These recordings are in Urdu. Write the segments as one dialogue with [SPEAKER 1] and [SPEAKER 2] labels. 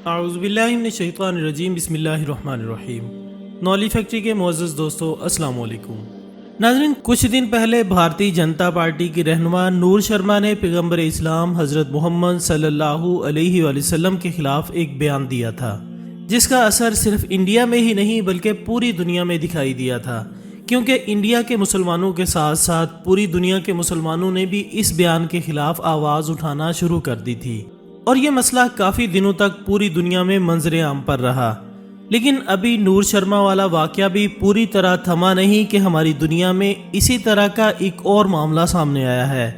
[SPEAKER 1] اعوذ باللہ من الشیطان الرجیم، بسم اللہ الرحمن الرحیم۔ نولی فیکٹری کے معزز دوستو، السلام علیکم۔ ناظرین، کچھ دن پہلے بھارتی جنتا پارٹی کی رہنما نور شرما نے پیغمبر اسلام حضرت محمد صلی اللہ علیہ وآلہ وسلم کے خلاف ایک بیان دیا تھا، جس کا اثر صرف انڈیا میں ہی نہیں بلکہ پوری دنیا میں دکھائی دیا تھا، کیونکہ انڈیا کے مسلمانوں کے ساتھ ساتھ پوری دنیا کے مسلمانوں نے بھی اس بیان کے خلاف آواز اٹھانا شروع کر دی تھی، اور یہ مسئلہ کافی دنوں تک پوری دنیا میں منظر عام پر رہا۔ لیکن ابھی نور شرما والا واقعہ بھی پوری طرح تھما نہیں کہ ہماری دنیا میں اسی طرح کا ایک اور معاملہ سامنے آیا ہے۔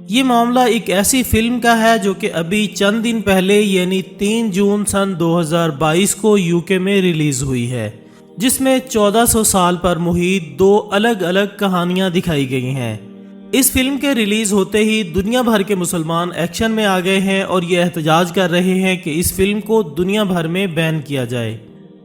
[SPEAKER 1] یہ معاملہ ایک ایسی فلم کا ہے جو کہ ابھی چند دن پہلے یعنی 3 جون سن 2022 کو UK میں ریلیز ہوئی ہے، جس میں 1400 سال پر محیط 2 الگ الگ کہانیاں دکھائی گئی ہیں۔ اس فلم کے ریلیز ہوتے ہی دنیا بھر کے مسلمان ایکشن میں آ گئے ہیں اور یہ احتجاج کر رہے ہیں کہ اس فلم کو دنیا بھر میں بین کیا جائے۔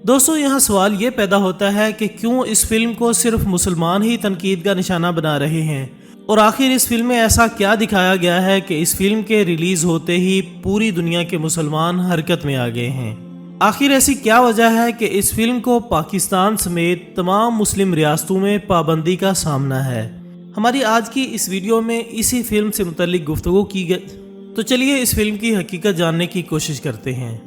[SPEAKER 1] دوستو، یہاں سوال یہ پیدا ہوتا ہے کہ کیوں اس فلم کو صرف مسلمان ہی تنقید کا نشانہ بنا رہے ہیں، اور آخر اس فلم میں ایسا کیا دکھایا گیا ہے کہ اس فلم کے ریلیز ہوتے ہی پوری دنیا کے مسلمان حرکت میں آ گئے ہیں۔ آخر ایسی کیا وجہ ہے کہ اس فلم کو پاکستان سمیت تمام مسلم ریاستوں میں پابندی کا سامنا ہے؟ ہماری آج کی اس ویڈیو میں اسی فلم سے متعلق گفتگو کی گئی، تو چلیے اس فلم کی حقیقت جاننے کی کوشش کرتے ہیں۔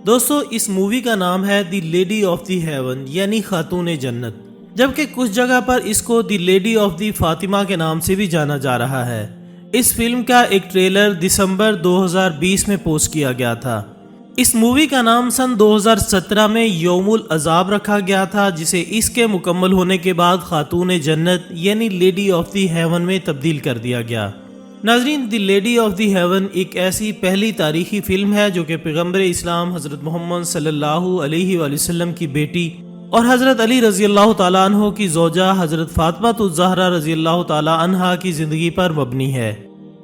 [SPEAKER 1] دوستو، اس مووی کا نام ہے دی لیڈی آف دی ہیون یعنی خاتون جنت، جبکہ کچھ جگہ پر اس کو دی لیڈی آف دی فاطمہ کے نام سے بھی جانا جا رہا ہے۔ اس فلم کا ایک ٹریلر دسمبر 2020 میں پوسٹ کیا گیا تھا۔ اس مووی کا نام سن 2017 میں یوم العذاب رکھا گیا تھا، جسے اس کے مکمل ہونے کے بعد خاتون جنت یعنی لیڈی آف دی ہیون میں تبدیل کر دیا گیا۔ ناظرین، دی لیڈی آف دی ہیون ایک ایسی پہلی تاریخی فلم ہے جو کہ پیغمبر اسلام حضرت محمد صلی اللہ علیہ وآلہ وسلم کی بیٹی اور حضرت علی رضی اللہ تعالیٰ عنہ کی زوجہ حضرت فاطمہ الزہرا رضی اللہ تعالیٰ عنہا کی زندگی پر مبنی ہے،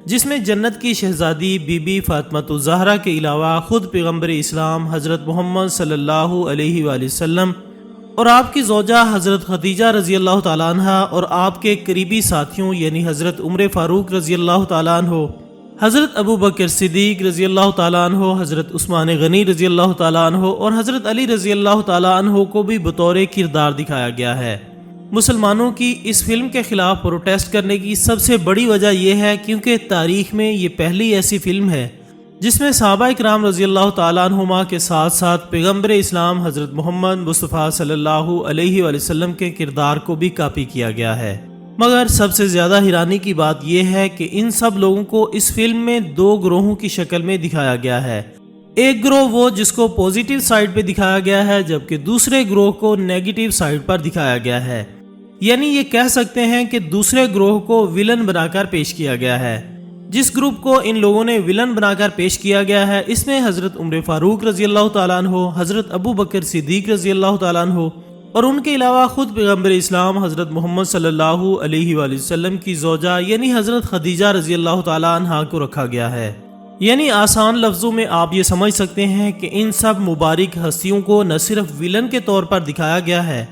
[SPEAKER 1] جس میں جنت کی شہزادی بی بی فاطمہ الزہرا کے علاوہ خود پیغمبر اسلام حضرت محمد صلی اللہ علیہ وآلہ وسلم اور آپ کی زوجہ حضرت خدیجہ رضی اللہ تعالیٰ عنہ اور آپ کے قریبی ساتھیوں یعنی حضرت عمر فاروق رضی اللہ تعالیٰ عنہ، حضرت ابو بکر صدیق رضی اللہ تعالیٰ عنہ، حضرت عثمان غنی رضی اللہ تعالیٰ عنہ اور حضرت علی رضی اللہ تعالیٰ عنہ کو بھی بطور کردار دکھایا گیا ہے۔ مسلمانوں کی اس فلم کے خلاف پروٹیسٹ کرنے کی سب سے بڑی وجہ یہ ہے کیونکہ تاریخ میں یہ پہلی ایسی فلم ہے جس میں صحابہ اکرام رضی اللہ تعالیٰ عنہما کے ساتھ ساتھ پیغمبر اسلام حضرت محمد مصطفیٰ صلی اللہ علیہ وآلہ وسلم کے کردار کو بھی کاپی کیا گیا ہے۔ مگر سب سے زیادہ حیرانی کی بات یہ ہے کہ ان سب لوگوں کو اس فلم میں 2 گروہوں کی شکل میں دکھایا گیا ہے۔ ایک گروہ وہ جس کو پوزیٹیو سائیڈ پہ دکھایا گیا ہے، جبکہ دوسرے گروہ کو نیگیٹیو سائیڈ پر دکھایا گیا ہے، یعنی یہ کہہ سکتے ہیں کہ دوسرے گروہ کو ویلن بنا کر پیش کیا گیا ہے۔ جس گروپ کو ان لوگوں نے ویلن بنا کر پیش کیا گیا ہے، اس میں حضرت عمر فاروق رضی اللہ تعالیٰ عنہ، حضرت ابو بکر صدیق رضی اللہ تعالیٰ عنہ اور ان کے علاوہ خود پیغمبر اسلام حضرت محمد صلی اللہ علیہ وآلہ وسلم کی زوجہ یعنی حضرت خدیجہ رضی اللہ تعالیٰ عنہ کو رکھا گیا ہے۔ یعنی آسان لفظوں میں آپ یہ سمجھ سکتے ہیں کہ ان سب مبارک ہستیوں کو نہ صرف ویلن کے طور پر دکھایا گیا ہے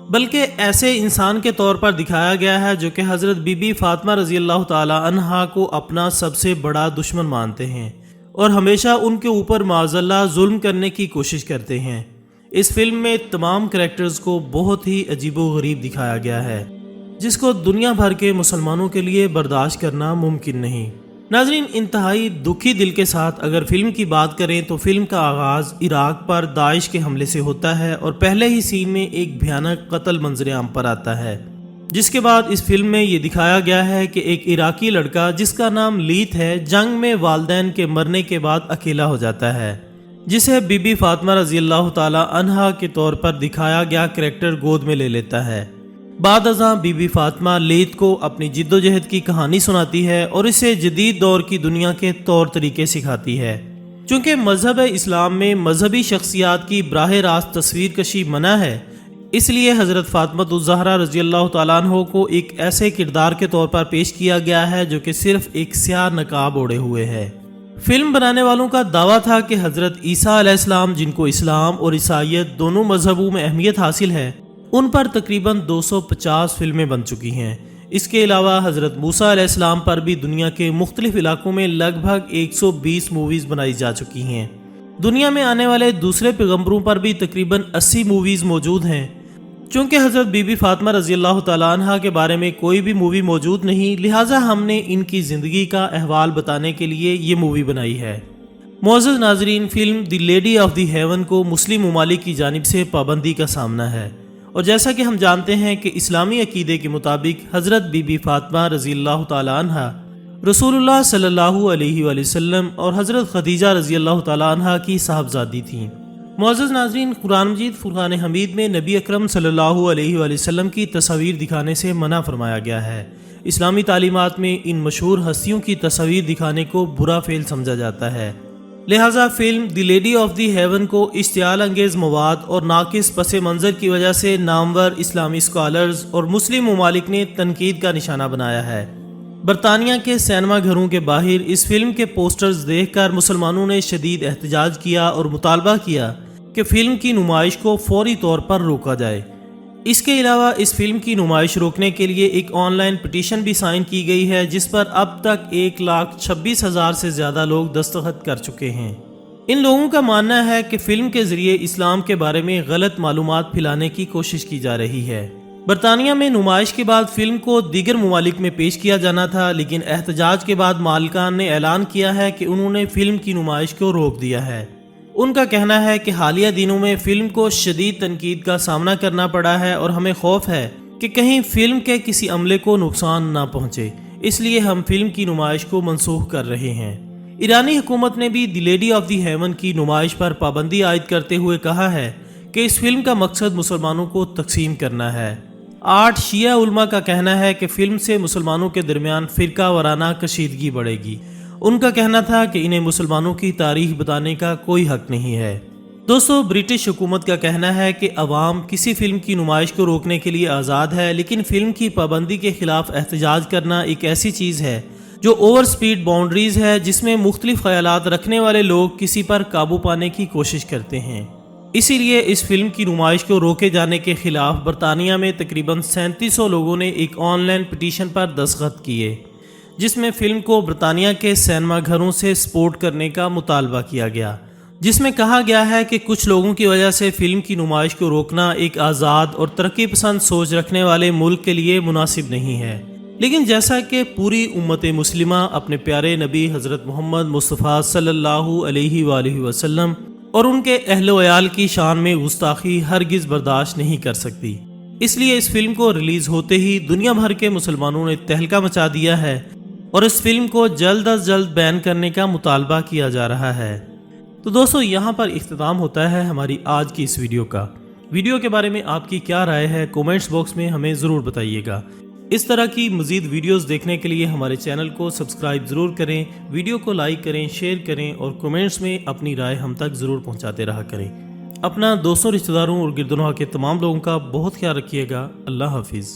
[SPEAKER 1] بلکہ ایسے انسان کے طور پر دکھایا گیا ہے جو کہ حضرت بی بی فاطمہ رضی اللہ تعالی عنہا کو اپنا سب سے بڑا دشمن مانتے ہیں اور ہمیشہ ان کے اوپر معاذ اللہ ظلم کرنے کی کوشش کرتے ہیں۔ اس فلم میں تمام کریکٹرز کو بہت ہی عجیب و غریب دکھایا گیا ہے، جس کو دنیا بھر کے مسلمانوں کے لیے برداشت کرنا ممکن نہیں۔ ناظرین، انتہائی دکھی دل کے ساتھ اگر فلم کی بات کریں تو فلم کا آغاز عراق پر داعش کے حملے سے ہوتا ہے اور پہلے ہی سین میں ایک بھیانک قتل منظر عام پر آتا ہے، جس کے بعد اس فلم میں یہ دکھایا گیا ہے کہ ایک عراقی لڑکا جس کا نام لیت ہے جنگ میں والدین کے مرنے کے بعد اکیلا ہو جاتا ہے، جسے بی بی فاطمہ رضی اللہ تعالی عنہا کے طور پر دکھایا گیا کریکٹر گود میں لے لیتا ہے۔ بعد ازاں بی بی فاطمہ لیت کو اپنی جد و جہد کی کہانی سناتی ہے اور اسے جدید دور کی دنیا کے طور طریقے سکھاتی ہے۔ چونکہ مذہب اسلام میں مذہبی شخصیات کی براہ راست تصویر کشی منع ہے، اس لیے حضرت فاطمہ الزہرا رضی اللہ تعالیٰ عنہ کو ایک ایسے کردار کے طور پر پیش کیا گیا ہے جو کہ صرف ایک سیاہ نقاب اوڑھے ہوئے ہے۔ فلم بنانے والوں کا دعویٰ تھا کہ حضرت عیسیٰ علیہ السلام، جن کو اسلام اور عیسائیت دونوں مذہبوں میں اہمیت حاصل ہے، ان پر تقریباً 250 فلمیں بن چکی ہیں۔ اس کے علاوہ حضرت موسیٰ علیہ السلام پر بھی دنیا کے مختلف علاقوں میں لگ بھگ 120 موویز بنائی جا چکی ہیں، دنیا میں آنے والے دوسرے پیغمبروں پر بھی تقریباً 80 موویز موجود ہیں۔ چونکہ حضرت بی بی فاطمہ رضی اللہ تعالیٰ عنہ کے بارے میں کوئی بھی مووی موجود نہیں، لہٰذا ہم نے ان کی زندگی کا احوال بتانے کے لیے یہ مووی بنائی ہے۔ معزز ناظرین، film The Lady of the Heaven کو مسلم ممالک کی جانب سے پابندی کا سامنا ہے، اور جیسا کہ ہم جانتے ہیں کہ اسلامی عقیدے کے مطابق حضرت بی بی فاطمہ رضی اللہ تعالیٰ عنہ رسول اللہ صلی اللہ علیہ وآلہ وسلم اور حضرت خدیجہ رضی اللہ تعالیٰ عنہ کی صاحبزادی تھیں۔ معزز ناظرین، قرآن مجید فرقان حمید میں نبی اکرم صلی اللہ علیہ وآلہ وسلم کی تصاویر دکھانے سے منع فرمایا گیا ہے۔ اسلامی تعلیمات میں ان مشہور ہستیوں کی تصاویر دکھانے کو برا فعل سمجھا جاتا ہے، لہٰذا film The Lady of the Heaven کو اشتعال انگیز مواد اور ناقص پس منظر کی وجہ سے نامور اسلامی اسکالرز اور مسلم ممالک نے تنقید کا نشانہ بنایا ہے۔ برطانیہ کے سینما گھروں کے باہر اس فلم کے پوسٹرز دیکھ کر مسلمانوں نے شدید احتجاج کیا اور مطالبہ کیا کہ فلم کی نمائش کو فوری طور پر روکا جائے۔ اس کے علاوہ اس فلم کی نمائش روکنے کے لیے ایک آن لائن پٹیشن بھی سائن کی گئی ہے، جس پر اب تک 1,26,000 سے زیادہ لوگ دستخط کر چکے ہیں۔ ان لوگوں کا ماننا ہے کہ فلم کے ذریعے اسلام کے بارے میں غلط معلومات پھیلانے کی کوشش کی جا رہی ہے۔ برطانیہ میں نمائش کے بعد فلم کو دیگر ممالک میں پیش کیا جانا تھا، لیکن احتجاج کے بعد مالکان نے اعلان کیا ہے کہ انہوں نے فلم کی نمائش کو روک دیا ہے۔ ان کا کہنا ہے کہ حالیہ دنوں میں فلم کو شدید تنقید کا سامنا کرنا پڑا ہے اور ہمیں خوف ہے کہ کہیں فلم کے کسی عملے کو نقصان نہ پہنچے، اس لیے ہم فلم کی نمائش کو منسوخ کر رہے ہیں۔ ایرانی حکومت نے بھی دی لیڈی آف دی ہیون کی نمائش پر پابندی عائد کرتے ہوئے کہا ہے کہ اس فلم کا مقصد مسلمانوں کو تقسیم کرنا ہے۔ 8 شیعہ علماء کا کہنا ہے کہ فلم سے مسلمانوں کے درمیان فرقہ وارانہ کشیدگی بڑھے گی۔ ان کا کہنا تھا کہ انہیں مسلمانوں کی تاریخ بتانے کا کوئی حق نہیں ہے۔ دوستو، برٹش حکومت کا کہنا ہے کہ عوام کسی فلم کی نمائش کو روکنے کے لیے آزاد ہے، لیکن فلم کی پابندی کے خلاف احتجاج کرنا ایک ایسی چیز ہے جو اوور سپیڈ باؤنڈریز ہے، جس میں مختلف خیالات رکھنے والے لوگ کسی پر قابو پانے کی کوشش کرتے ہیں۔ اسی لیے اس فلم کی نمائش کو روکے جانے کے خلاف برطانیہ میں تقریباً 3700 لوگوں نے ایک آن لائن پٹیشن پر دستخط کیے، جس میں فلم کو برطانیہ کے سینما گھروں سے سپورٹ کرنے کا مطالبہ کیا گیا، جس میں کہا گیا ہے کہ کچھ لوگوں کی وجہ سے فلم کی نمائش کو روکنا ایک آزاد اور ترقی پسند سوچ رکھنے والے ملک کے لیے مناسب نہیں ہے، لیکن جیسا کہ پوری امت مسلمہ اپنے پیارے نبی حضرت محمد مصطفیٰ صلی اللہ علیہ وآلہ وسلم اور ان کے اہل و عیال کی شان میں گستاخی ہرگز برداشت نہیں کر سکتی، اس لیے اس فلم کو ریلیز ہوتے ہی دنیا بھر کے مسلمانوں نے تہلکہ مچا دیا ہے اور اس فلم کو جلد از جلد بین کرنے کا مطالبہ کیا جا رہا ہے۔ تو دوستو، یہاں پر اختتام ہوتا ہے ہماری آج کی اس ویڈیو کا۔ ویڈیو کے بارے میں آپ کی کیا رائے ہے، کومنٹس باکس میں ہمیں ضرور بتائیے گا۔ اس طرح کی مزید ویڈیوز دیکھنے کے لیے ہمارے چینل کو سبسکرائب ضرور کریں، ویڈیو کو لائک کریں، شیئر کریں اور کومنٹس میں اپنی رائے ہم تک ضرور پہنچاتے رہا کریں۔ اپنا دوستوں، رشتہ داروں اور گردنواہ کے تمام لوگوں کا بہت خیال رکھیے گا۔ اللہ حافظ۔